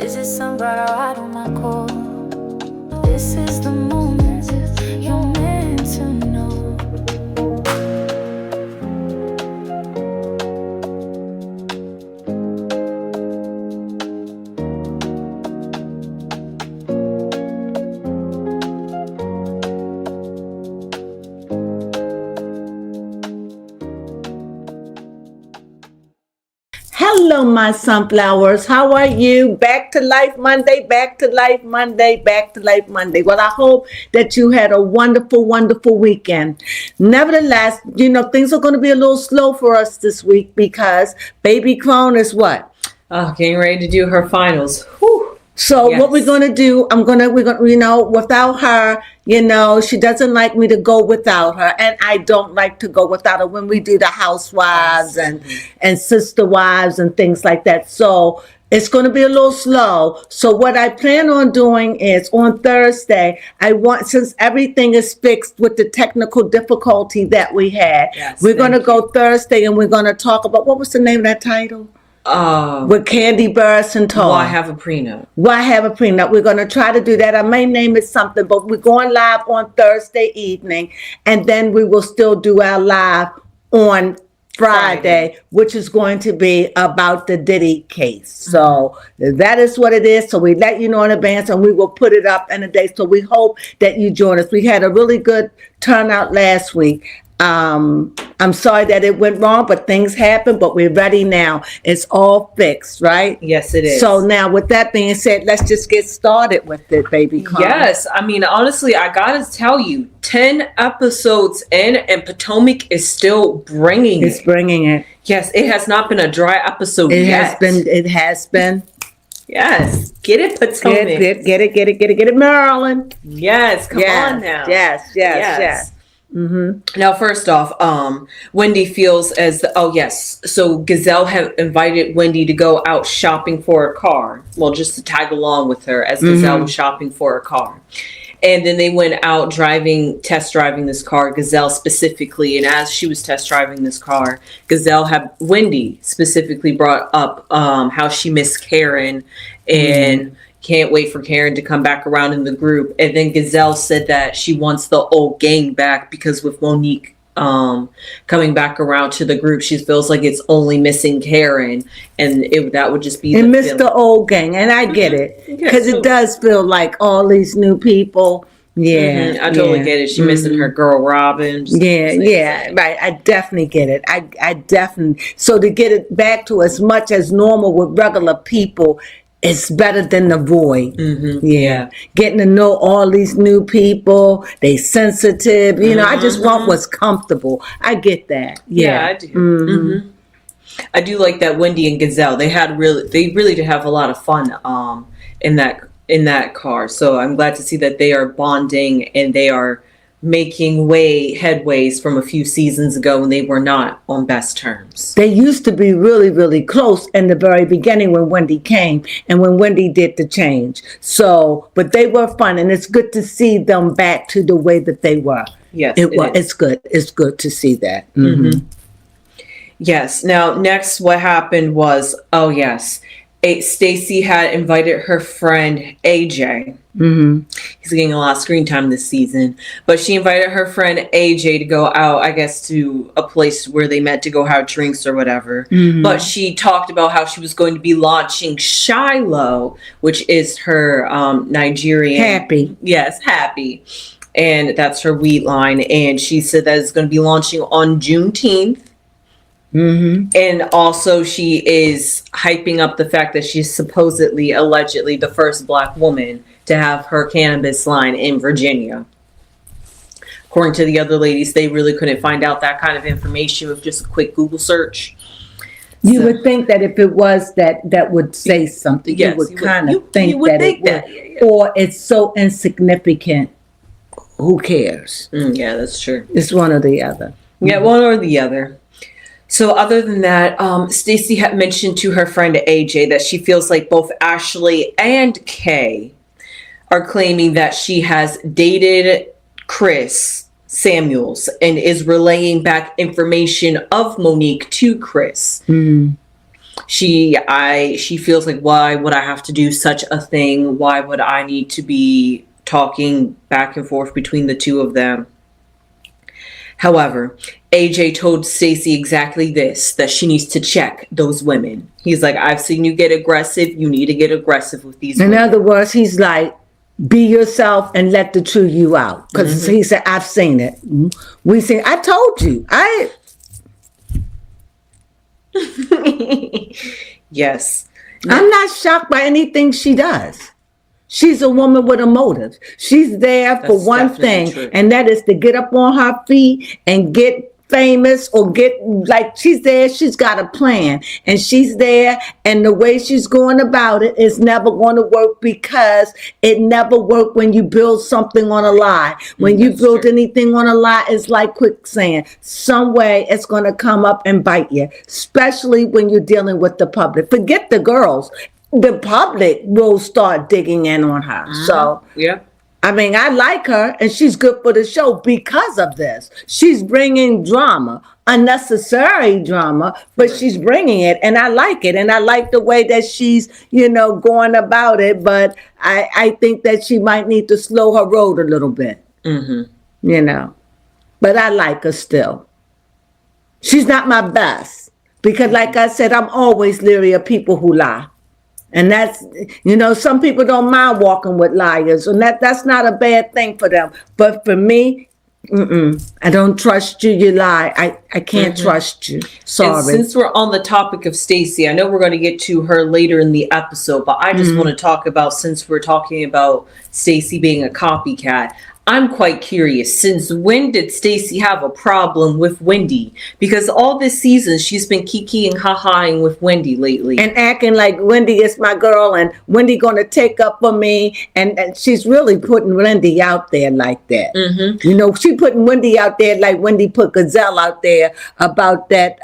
Is it somebody I don't my call? This is the moment you're meant to know. Hello, my sunflowers. How are you? Back to life Monday, back to life Monday, back to life Monday. Well, I hope that you had a wonderful, wonderful weekend. Nevertheless, things are going to be a little slow for us this week because baby Crone is what? Getting ready to do her finals. Whew. So yes. What we're going to do, we're going to, without her, she doesn't like me to go without her. And I don't like to go without her when we do the housewives and sister wives and things like that. So it's going to be a little slow. So what I plan on doing is on Thursday, since everything is fixed with the technical difficulty that we had, we're going to go Thursday and we're going to talk about, what was the name of that title? With Candy Burris and Tom. Why have a prenup? Why have a prenup? We're going to try to do that. I may name it something, but we're going live on Thursday evening, and then we will still do our live on Friday, which is going to be about the Diddy case. So that is what it is. So we let you know in advance, and we will put it up in a day. So we hope that you join us. We had a really good turnout last week. I'm sorry that it went wrong, but things happen, but we're ready now. It's all fixed, right? Yes, it is. So now with that being said, let's just get started with it, baby. Yes. I mean, honestly, I got to tell you, 10 episodes in and Potomac is still bringing It's bringing it. Yes, it has not been a dry episode yet. It has been. Yes. Get it, Potomac. Get it, Maryland. Yes. Come on now. Yes. Mm-hmm. Now, first off, Wendy feels so Gazelle had invited Wendy to go out shopping for a car. Well, just to tag along with her as Gazelle was shopping for a car. And then they went out test driving this car, Gazelle specifically. And as she was test driving this car, Wendy specifically brought up how she missed Karen and can't wait for Karen to come back around in the group. And then Gazelle said that she wants the old gang back because with Monique coming back around to the group, she feels like it's only missing Karen, and that would just be the old gang. And I get it because it does feel like all these new people. Yeah, I totally get it. She missing her girl Robin. Right. I definitely get it. I definitely. So to get it back to as much as normal with regular people, it's better than the void. Getting to know all these new people. They sensitive. I just want what's comfortable. I get that. Yeah, I do. I do like that Wendy and Gazelle. They really did have a lot of fun in that car. So I'm glad to see that they are bonding and they are making headways from a few seasons ago when they were not on best terms. They used to be really, really close in the very beginning when Wendy came and when Wendy did the change. So, but they were fun, and it's good to see them back to the way that they were. Yes, it's good. It's good to see that. Yes. Now, next, what happened was, Stacey had invited her friend AJ. He's getting a lot of screen time this season, but she invited her friend AJ to go out, I guess, to a place where they met to go have drinks or whatever. But she talked about how she was going to be launching Shiloh, which is her Nigerian Happy. Yes, Happy, and that's her wheat line. And she said that it's going to be launching on Juneteenth. And also she is hyping up the fact that she's allegedly the first Black woman to have her cannabis line in Virginia. According to the other ladies, they really couldn't find out that kind of information with just a quick Google search. You would think that if it was that would say something. Yes, you would think that it would. Or it's so insignificant. Who cares? Yeah, that's true. It's one or the other. Yeah, one or the other. So other than that, Stacey had mentioned to her friend AJ that she feels like both Ashley and Kay are claiming that she has dated Chris Samuels and is relaying back information of Monique to Chris. she feels like, why would I have to do such a thing? Why would I need to be talking back and forth between the two of them? However, AJ told Stacey exactly this, that she needs to check those women. He's like, I've seen you get aggressive. You need to get aggressive with these women. In other words, he's like, be yourself and let the true you out. Because he said, I've seen it. We seen, I told you. Yes. I'm not shocked by anything she does. She's a woman with a motive. She's there for That's one definitely thing, true. and that is to get up on her feet and get famous or get, like, she's there, she's got a plan, and she's there, and the way she's going about it is never going to work, because it never worked when you build something on a lie. When you That's build true. anything on a lie, it's like quicksand. Some way it's going to come up and bite you, especially when you're dealing with the public. Forget the girls. The public will start digging in on her. So, Yeah. I mean, I like her, and she's good for the show because of this. She's bringing drama, unnecessary drama, but she's bringing it, and I like it. And I like the way that she's, going about it, but I think that she might need to slow her road a little bit, But I like her still. She's not my best, because like I said, I'm always leery of people who lie. And that's, some people don't mind walking with liars, and that's not a bad thing for them. But for me, I don't trust you. You lie. I can't trust you. Sorry. And since we're on the topic of Stacey, I know we're going to get to her later in the episode, but I just want to talk about, since we're talking about Stacey being a copycat, I'm quite curious, since when did Stacey have a problem with Wendy? Because all this season, she's been kikiing, ha-haing with Wendy lately. And acting like Wendy is my girl, and Wendy going to take up for me. And she's really putting Wendy out there like that. She putting Wendy out there like Wendy put Gazelle out there about that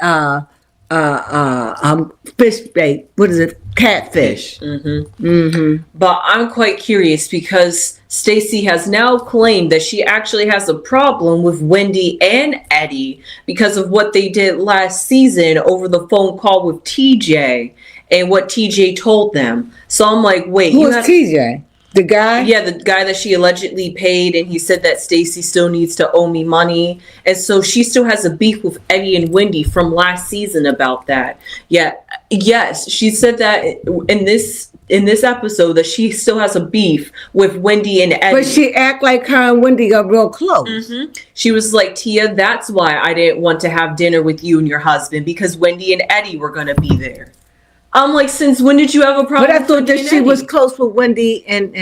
fish bait. What is it? Catfish. But I'm quite curious, because Stacey has now claimed that she actually has a problem with Wendy and Eddie because of what they did last season over the phone call with TJ and what TJ told them. So I'm like, wait. Who is TJ? The guy? Yeah, the guy that she allegedly paid, and he said that Stacey still needs to owe me money. And so she still has a beef with Eddie and Wendy from last season about that. Yeah, yes, she said that in this episode, that she still has a beef with Wendy and Eddie. But she act like her and Wendy are real close. She was like, Tia, that's why I didn't want to have dinner with you and your husband, because Wendy and Eddie were going to be there. I'm like, since when did you have a problem? But I thought with that she was close with Wendy and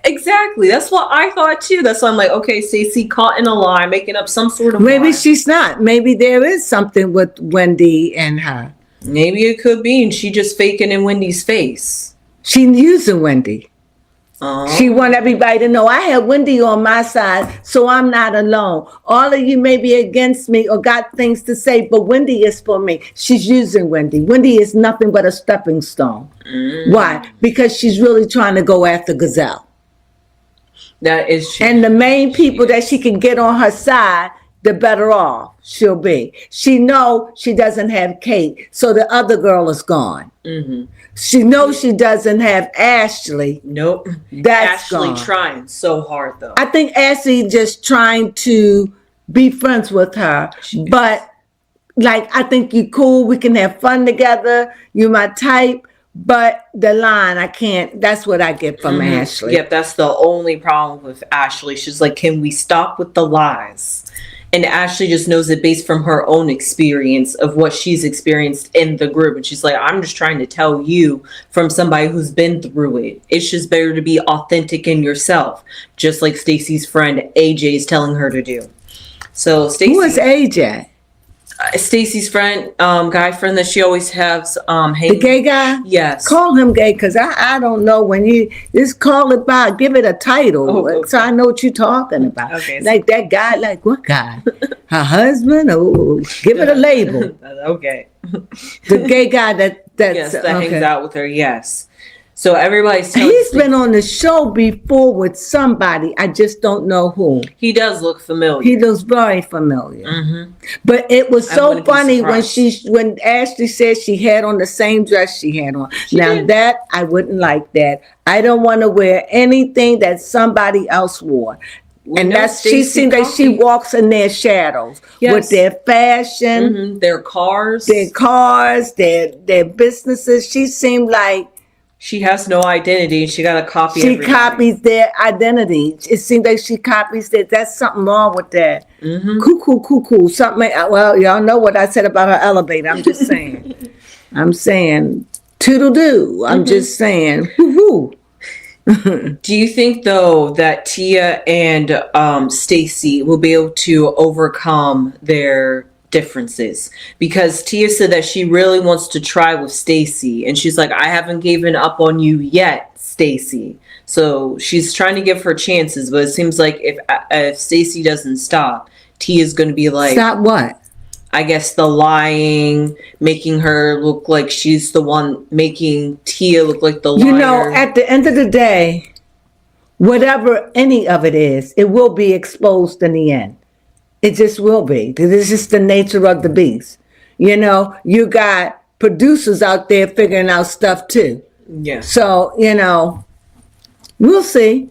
Exactly. That's what I thought too. That's why I'm like, okay, Stacey caught in a lie, making up some sort of maybe lie. she's not. Maybe there is something with Wendy and her. Maybe it could be, and she just faking in Wendy's face. She's using Wendy. Oh. She want everybody to know I have Wendy on my side, so I'm not alone. All of you may be against me or got things to say, but Wendy is for me. She's using Wendy. Wendy is nothing but a stepping stone. Why? Because she's really trying to go after Gazelle. That is true. And the main people that she can get on her side, the better off she'll be. She know she doesn't have Kate, so the other girl is gone. She knows she doesn't have Ashley. Nope. That's Ashley gone. trying so hard though. I think Ashley just trying to be friends with her. But like, I think you cool. We can have fun together. You're my type. But the line, I can't. That's what I get from Ashley. Yep, that's the only problem with Ashley. She's like, can we stop with the lies? And Ashley just knows it based from her own experience of what she's experienced in the group. And she's like, I'm just trying to tell you from somebody who's been through it. It's just better to be authentic in yourself. Just like Stacey's friend AJ is telling her to do. So Stacey, Who is AJ? Stacey's friend, guy friend that she always has. The gay guy? Yes. Call him gay, because I don't know. When you just call it by, give it a title, so I know what you're talking about. Okay. Like that guy, like what guy? Her husband? Oh, give it a label. Okay. The gay guy that Yes, that hangs out with her. Yes. So everybody's telling He's been on the show before with somebody. I just don't know who. He does look familiar. He looks very familiar. Mm-hmm. But it was so wouldn't be funny when surprised. when Ashley said she had on the same dress she had on. Now did. that I wouldn't like that. I don't want to wear anything that somebody else wore. And know that's she Stacey seems like she Coffey. walks in their shadows Yes. with their fashion, Mm-hmm. Their cars. their cars, their businesses. She seemed like She has no identity. She got to copy. she everybody. copies their identity. It seems like she copies that. That's something wrong with that. Mm-hmm. Cuckoo. Something. Well, y'all know what I said about her elevator. I'm just saying. I'm saying toodle doo. I'm just saying. Woo-hoo. Do you think though that Tia and Stacey will be able to overcome their differences? Because Tia said that she really wants to try with Stacey, and she's like, I haven't given up on you yet, Stacey. So she's trying to give her chances, but it seems like if Stacey doesn't stop, Tia's going to be like, Stop what? I guess the lying, making her look like she's the one making Tia look like the liar. You know, at the end of the day, whatever any of it is, it will be exposed in the end. It just will be. This is just the nature of the beast. You know, you got producers out there figuring out stuff too. Yeah. So, you know, we'll see.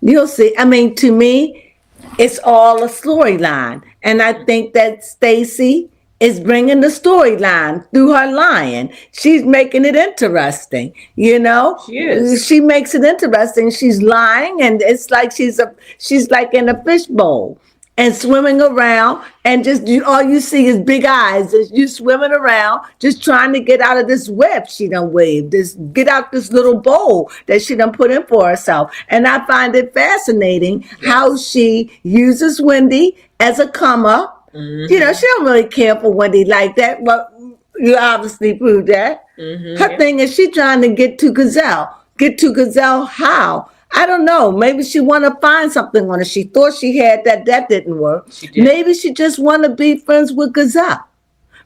You'll see. I mean, to me, it's all a storyline. And I think that Stacey is bringing the storyline through her lying. She's making it interesting, you know? She is. She makes it interesting. She's lying, and it's like she's like in a fishbowl and swimming around, and all you see is big eyes as you swimming around, just trying to get out of this web she done waved, get out this little bowl that she done put in for herself. And I find it fascinating how she uses Wendy as a come up. Mm-hmm. You know, she don't really care for Wendy like that, but you obviously proved that. Mm-hmm. Her thing is she trying to get to Gazelle. Get to Gazelle how? I don't know. Maybe she want to find something on her. She thought she had that. That didn't work. She did. Maybe she just want to be friends with Gazelle.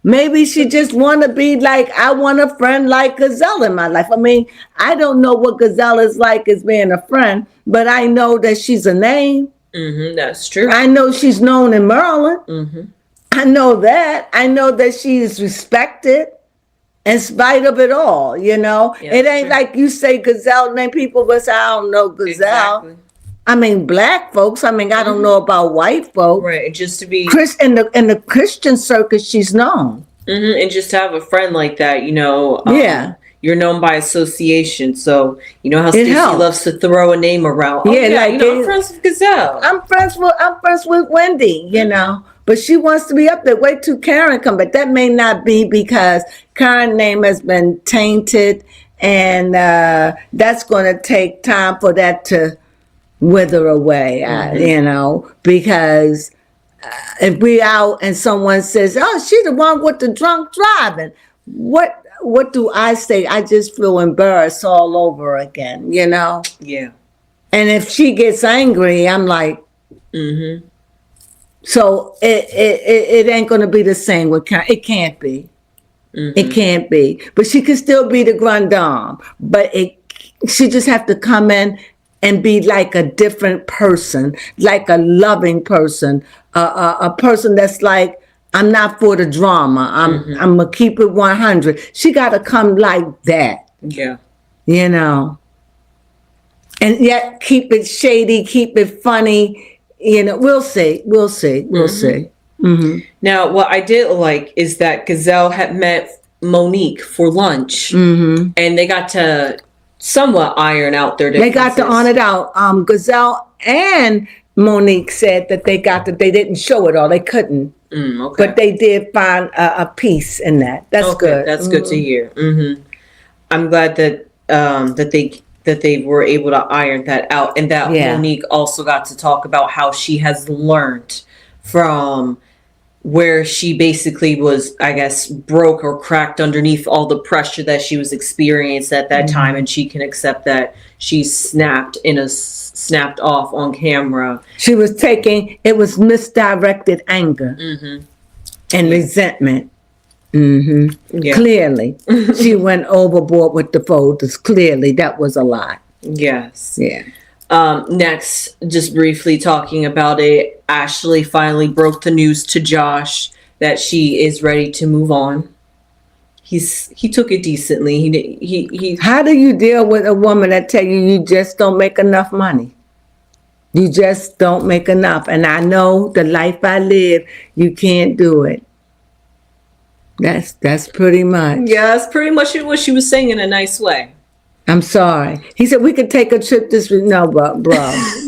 Maybe she just want to be like, I want a friend like Gazelle in my life. I mean, I don't know what Gazelle is like as being a friend, but I know that she's a name. Mm-hmm. That's true. I know she's known in Maryland. Mm-hmm. I know that. I know that she is respected in spite of it all, you know. Yeah, it ain't true. like you say Gazelle, name people but say, I don't know Gazelle. Exactly. I mean, black folks. I mean, I don't know about white folks. Right. And just to be In the Christian circuit, she's known. Mm-hmm. And just to have a friend like that, you know. Yeah. You're known by association, so you know how Stacey helps. loves to throw a name around. Oh, Yeah, yeah, like you know, it- I'm friends with Gazelle. I'm friends with Wendy, you know. But she wants to be up there. Wait till Karen come back. That may not be because Karen's name has been tainted, and that's going to take time for that to wither away, you know, because if we out and someone says, oh, she's the one with the drunk driving, what do I say? I just feel embarrassed all over again, you know? Yeah. And if she gets angry, I'm like, Mm-hmm. so it ain't going to be the same with Karen. It can't be. Mm-hmm. It can't be. But she can still be the grande dame. But she just have to come in and be like a different person, like a loving person, a person that's like, I'm not for the drama. I'm gonna keep it 100. She got to come like that, Yeah. you know, and yet keep it shady, keep it funny. You know, we'll see. Mm-hmm. Now, what I did like is that Gazelle had met Monique for lunch, Mm-hmm. and they got to somewhat iron out their They differences. got to on it out. Gazelle and Monique said that they didn't show it all. They couldn't. Okay. But they did find a piece in that. That's Okay, good. That's good to hear. Mm-hmm. I'm glad that that they were able to iron that out, and that Yeah. Monique also got to talk about how she has learned from where she basically was, I guess, broke or cracked underneath all the pressure that she was experienced at that time, and she can accept that she snapped off on camera. She was it was misdirected anger Mm-hmm. and resentment. Yeah. Clearly, she went overboard with the folders. Clearly, that was a lot. Yes. Yeah. Next, just briefly talking about it, Ashley finally broke the news to Josh that she is ready to move on. He took it decently. He How do you deal with a woman that tell you just don't make enough money? You just don't make enough. And I know the life I live, you can't do it. That's pretty much. Yeah, that's pretty much what she was saying in a nice way. I'm sorry. He said we could take a trip this week. No, bro.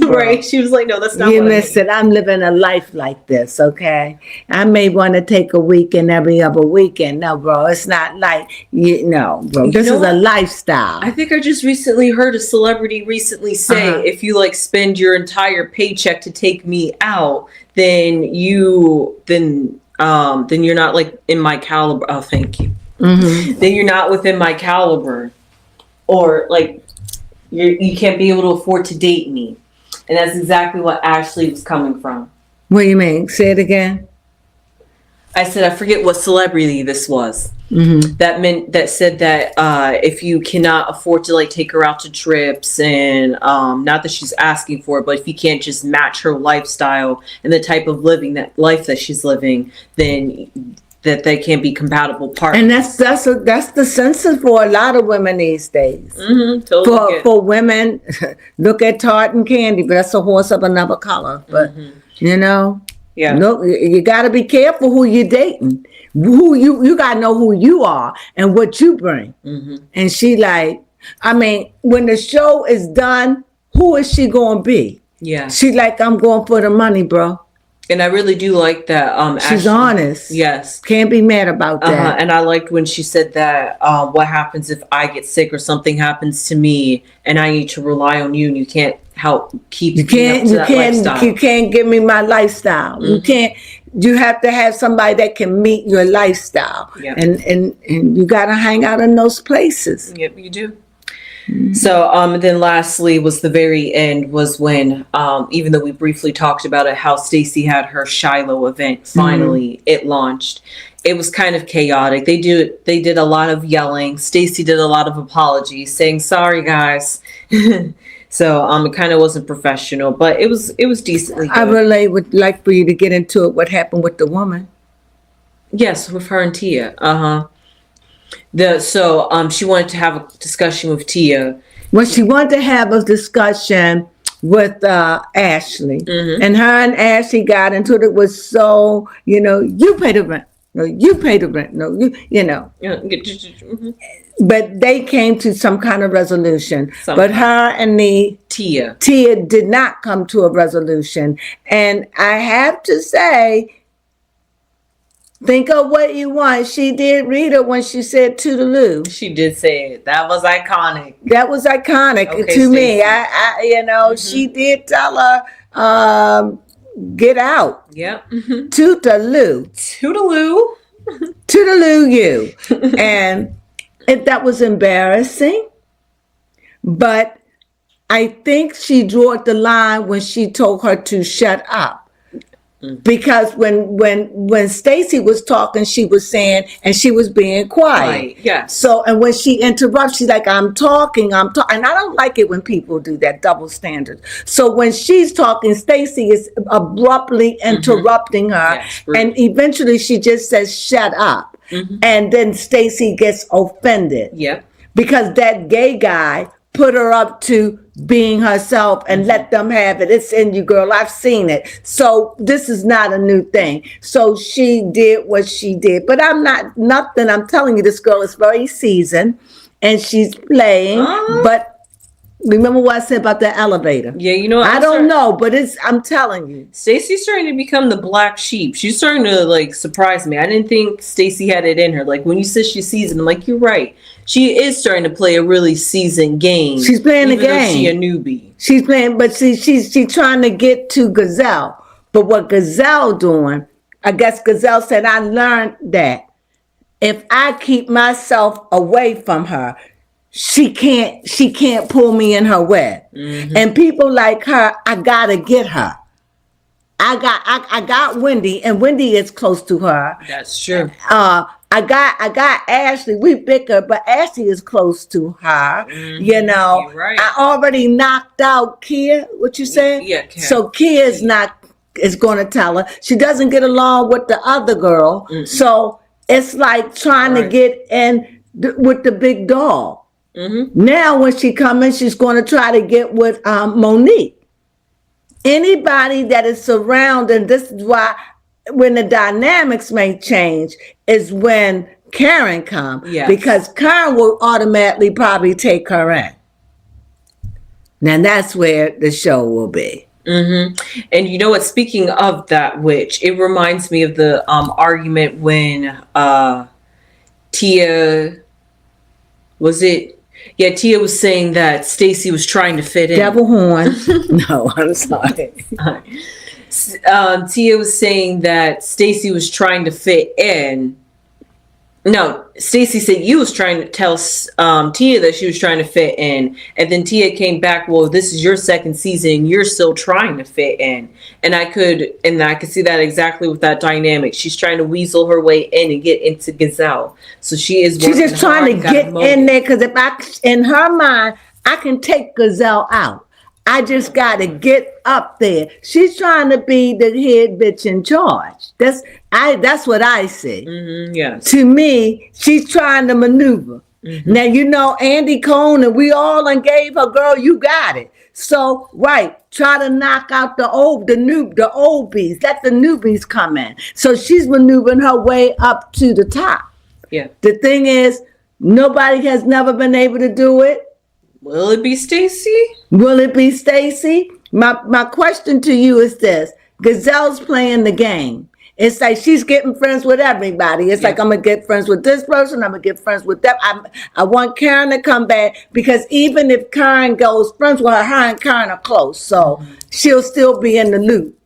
Right? She was like, no, that's not You what I missed mean. it. I'm living a life like this, okay? I may want to take a weekend every other weekend. No, bro. It's not like, no, bro. This is a lifestyle. I think I just recently heard a celebrity say, if you like spend your entire paycheck to take me out, then you're not like in my caliber. Oh, thank you. Then you're not within my caliber. Or like you can't be able to afford to date me. And that's exactly what Ashley was coming from. What do you mean? Say it again. I said, I forget what celebrity this was. That said that if you cannot afford to like take her out to trips and not that she's asking for it, but if you can't just match her lifestyle and the type of life that she's living, then that they can't be compatible partners. And that's the census for a lot of women these days. Totally For women, look at Tart and Candy, but that's a horse of another color. But yeah, look, you got to be careful who you're dating. Who you got to know who you are and what you bring. And she like, I mean, when the show is done, who is she going to be? Yeah, she like, I'm going for the money, bro. And I really do like that. She's Ashley, honest. Yes. Can't be mad about that. And I liked when she said that what happens if I get sick or something happens to me and I need to rely on you and you can't help keep you can't give me my lifestyle. You have to have somebody that can meet your lifestyle. Yep. And you got to hang out in those places. Yep, you do. So then lastly was the very end was when even though we briefly talked about it, how Stacey had her Shiloh event, finally it launched. It was kind of chaotic. They did a lot of yelling. Stacey did a lot of apologies saying sorry guys. So it kind of wasn't professional, but it was decently good. I really would like for you to get into it, what happened with the woman. Yes, with her and Tia. She wanted to have a discussion with Tia. Well, she wanted to have a discussion with Ashley. And her and Ashley got into it. It was so, you pay the rent. No, you pay the rent. No, But they came to some kind of resolution. But her and Tia did not come to a resolution. And I have to say, think of what you want. She did read it when she said toodaloo. She did say it. That was iconic. That was iconic to me. She did tell her, get out. Yep. Toodaloo. Toodaloo. Toodaloo you. And that was embarrassing. But I think she drew the line when she told her to shut up. Because when Stacey was talking, she was saying, and she was being quiet. Right, yeah. So, and when she interrupts, she's like, I'm talking. And I don't like it when people do that double standard. So when she's talking, Stacey is abruptly interrupting her. Yes, and eventually she just says, shut up. And then Stacey gets offended. Yep. Because that gay guy put her up to being herself and let them have it. It's in you, girl. I've seen it. So this is not a new thing. So she did what she did. But I'm telling you, this girl is very seasoned and she's playing. But remember what I said about the elevator? Yeah, I don't know, but I'm telling you. Stacey's starting to become the black sheep. She's starting to surprise me. I didn't think Stacey had it in her. When you said she's seasoned, I'm like, you're right. She is starting to play a really seasoned game. She's playing the game. Even though she's a newbie. She's playing, but she's trying to get to Gazelle. But what Gazelle doing, I guess Gazelle said, I learned that if I keep myself away from her, she can't pull me in her web. And people like her, I gotta get her. I got Wendy, and Wendy is close to her. That's true. I got Ashley. We bicker, but Ashley is close to her. You know, you're right. I already knocked out Kia. What you said? Yeah, Kia. So Kia is going to tell her. She doesn't get along with the other girl. So it's like trying to get in with the big dog. Now when she comes in, she's going to try to get with Monique. Anybody that is surrounding, this is why when the dynamics may change is when Karen comes. Yes. Because Karen will automatically probably take her in. Now that's where the show will be. And you know what? Speaking of that witch, it reminds me of the argument when Tia Tia was saying that Stacey was trying to fit in. Devil horn. No, I'm sorry. Tia was saying that Stacey was trying to fit in. No, Stacey said you was trying to tell Tia that she was trying to fit in. And then Tia came back, well, this is your second season and you're still trying to fit in. And I could see that exactly with that dynamic. She's trying to weasel her way in and get into Gazelle. So she's just trying to get in there because in her mind, I can take Gazelle out. I just got to get up there. She's trying to be the head bitch in charge. That's what I see. Yes. To me, she's trying to maneuver. Now, you know, Andy Cohn and we all gave her, girl, you got it. So, right, try to knock out the old bees. Let the newbies come in. So she's maneuvering her way up to the top. Yeah. The thing is, nobody has never been able to do it. Will it be Stacey? Will it be Stacey? My question to you is this. Gazelle's playing the game. It's like she's getting friends with everybody. It's like, I'm going to get friends with this person. I'm going to get friends with that. I want Karen to come back because even if Karen goes friends with her and Karen are close. So she'll still be in the loop.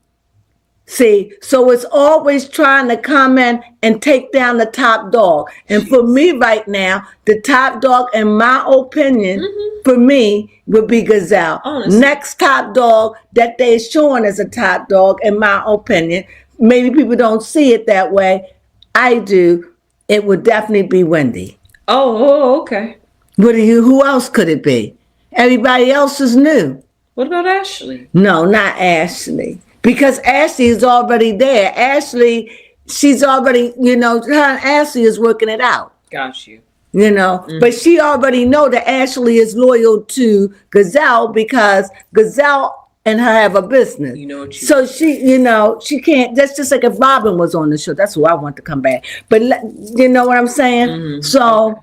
See, so it's always trying to come in and take down the top dog. And for me right now, the top dog, in my opinion, for me, would be Gazelle. Honestly. Next top dog that they're showing as a top dog, in my opinion, maybe people don't see it that way. I do. It would definitely be Wendy. Oh, okay. Who else could it be? Everybody else is new. What about Ashley? No, not Ashley. Because Ashley is already there. Ashley, she's already, her and Ashley is working it out. Got you. But she already know that Ashley is loyal to Gazelle because Gazelle and her have a business. So she can't, that's just like if Robin was on the show. That's who I want to come back. But you know what I'm saying? So,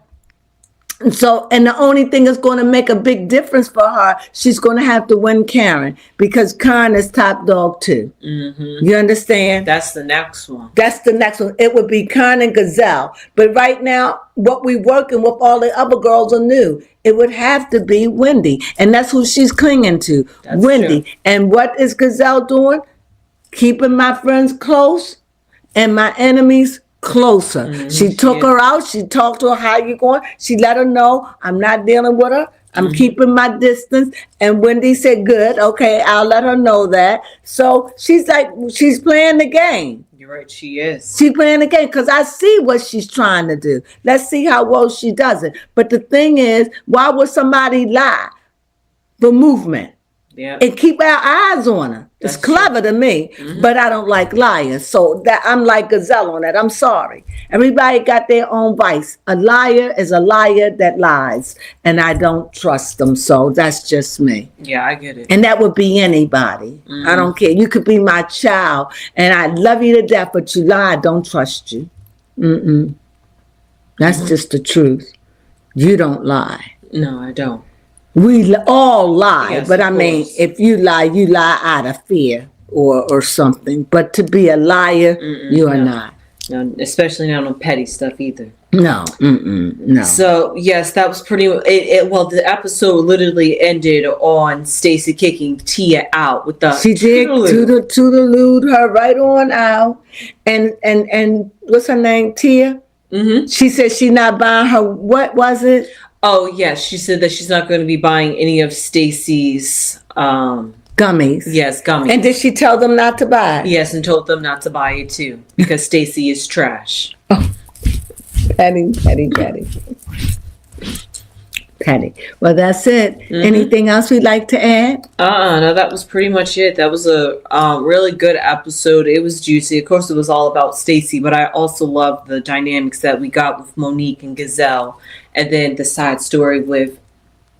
and the only thing that's going to make a big difference for her, she's going to have to win Karen because Karen is top dog too. You understand? That's the next one. That's the next one. It would be Karen and Gazelle. But right now, what we working with, all the other girls are new. It would have to be Wendy. And that's who she's clinging to. That's Wendy. True. And what is Gazelle doing? Keeping my friends close and my enemies closer. She took her out. She talked to her, how you going? She let her know, I'm not dealing with her. I'm keeping my distance. And Wendy said, good. Okay, I'll let her know that. So she's like, she's playing the game. You're right, she is. She's playing the game because I see what she's trying to do. Let's see how well she does it. But the thing is, why would somebody lie for movement? Yeah. And keep our eyes on her. It's clever to me, but I don't like liars. So that I'm like Gazelle on that. I'm sorry. Everybody got their own vice. A liar is a liar that lies, and I don't trust them. So that's just me. Yeah, I get it. And that would be anybody. I don't care. You could be my child, and I love you to death, but you lie, I don't trust you. That's just the truth. You don't lie. No, I don't. We all lie, Yes, but of I mean, course. if you lie out of fear or something. But to be a liar, you are not. No, especially not on petty stuff either. No, no. So yes, that was pretty. Well, the episode literally ended on Stacey kicking Tia out with the. She did toodaloo her right on out, and what's her name? Tia. She said she not buying her. What was it? Oh yes, she said that she's not going to be buying any of Stacey's gummies. Yes, gummies. And did she tell them not to buy? Yes, and told them not to buy it too because Stacey is trash. Petty, petty, petty. Petty. Well, that's it. Anything else we'd like to add? No, that was pretty much it. That was a really good episode. It was juicy. Of course, it was all about Stacey, but I also loved the dynamics that we got with Monique and Gazelle, and then the side story with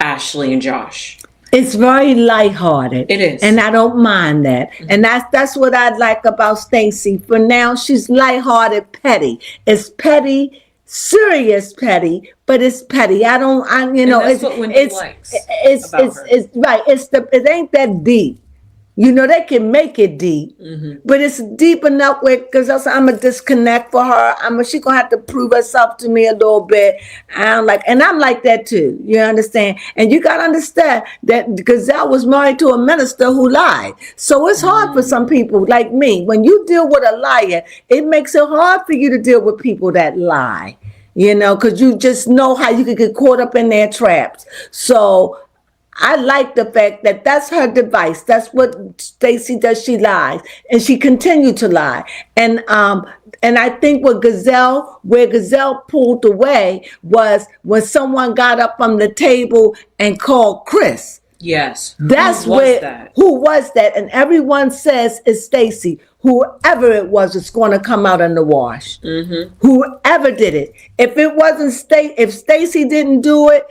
Ashley and Josh. It's very lighthearted. It is. And I don't mind that. And that's what I like about Stacey. For now, she's lighthearted petty. It's petty, serious petty, but it's petty. That's what Wendy likes about her. It's right. It ain't that deep. They can make it deep, but it's deep enough because I'm a disconnect for her. She gonna have to prove herself to me a little bit. I'm like that too. You understand? And you gotta understand that Gazelle was married to a minister who lied. So it's hard for some people like me. When you deal with a liar, it makes it hard for you to deal with people that lie. Because you just know how you could get caught up in their traps. So I like the fact that that's her device. That's what Stacey does. She lies, and she continued to lie. And I think where Gazelle pulled away was when someone got up from the table and called Chris. Yes. Who was that? And everyone says it's Stacey. Whoever it was, it's going to come out in the wash. Whoever did it. If it wasn't if Stacey didn't do it,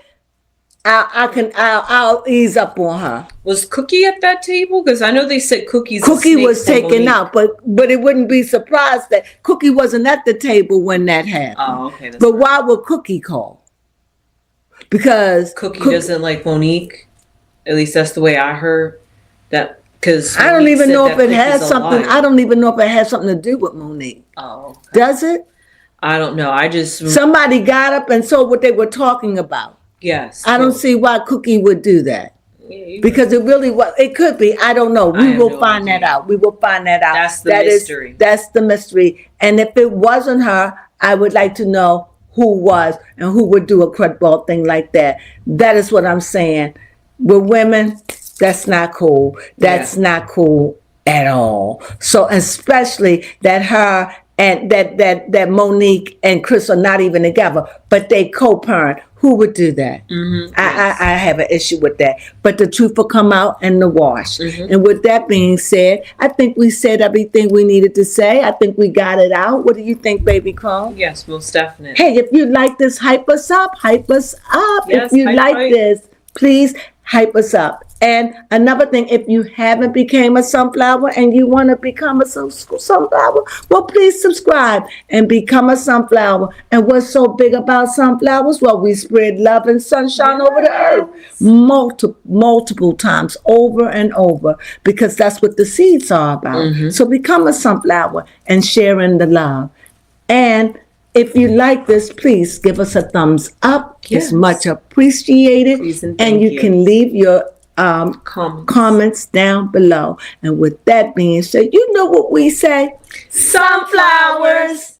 I'll ease up on her. Was Cookie at that table? Because I know they said Cookie was taken out, but it wouldn't be surprised that Cookie wasn't at the table when that happened. Oh, okay. But why would Cookie call? Because Cookie doesn't like Monique. At least that's the way I heard that. Because I don't even know if it has something. I don't even know if it has something to do with Monique. Oh, okay. Does it? I don't know. Somebody got up and saw what they were talking about. Yes. I don't see why Cookie would do that. Yeah, because it really was. It could be. I don't know. We will find that out. We will find that out. That's the mystery. That's the mystery. And if it wasn't her, I would like to know who was and who would do a crudball thing like that. That is what I'm saying. With women, that's not cool. That's not cool at all. So especially that her and that Monique and Chris are not even together, but they co-parent. Who would do that? I have an issue with that. But the truth will come out in the wash. And with that being said, I think we said everything we needed to say. I think we got it out. What do you think, baby Crone? Yes, most definitely. Hey, if you like this, hype us up. Hype us up. Yes, if you like this, please hype us up. And another thing, if you haven't became a sunflower and you want to become a sunflower, well, please subscribe and become a sunflower. And what's so big about sunflowers? Well, we spread love and sunshine over the earth multiple times over and over, because that's what the seeds are about. So become a sunflower and share in the love. And if you like this, please give us a thumbs up. Yes. It's much appreciated. And you can leave your comments down below. And with that being said, you know what we say? Sunflowers!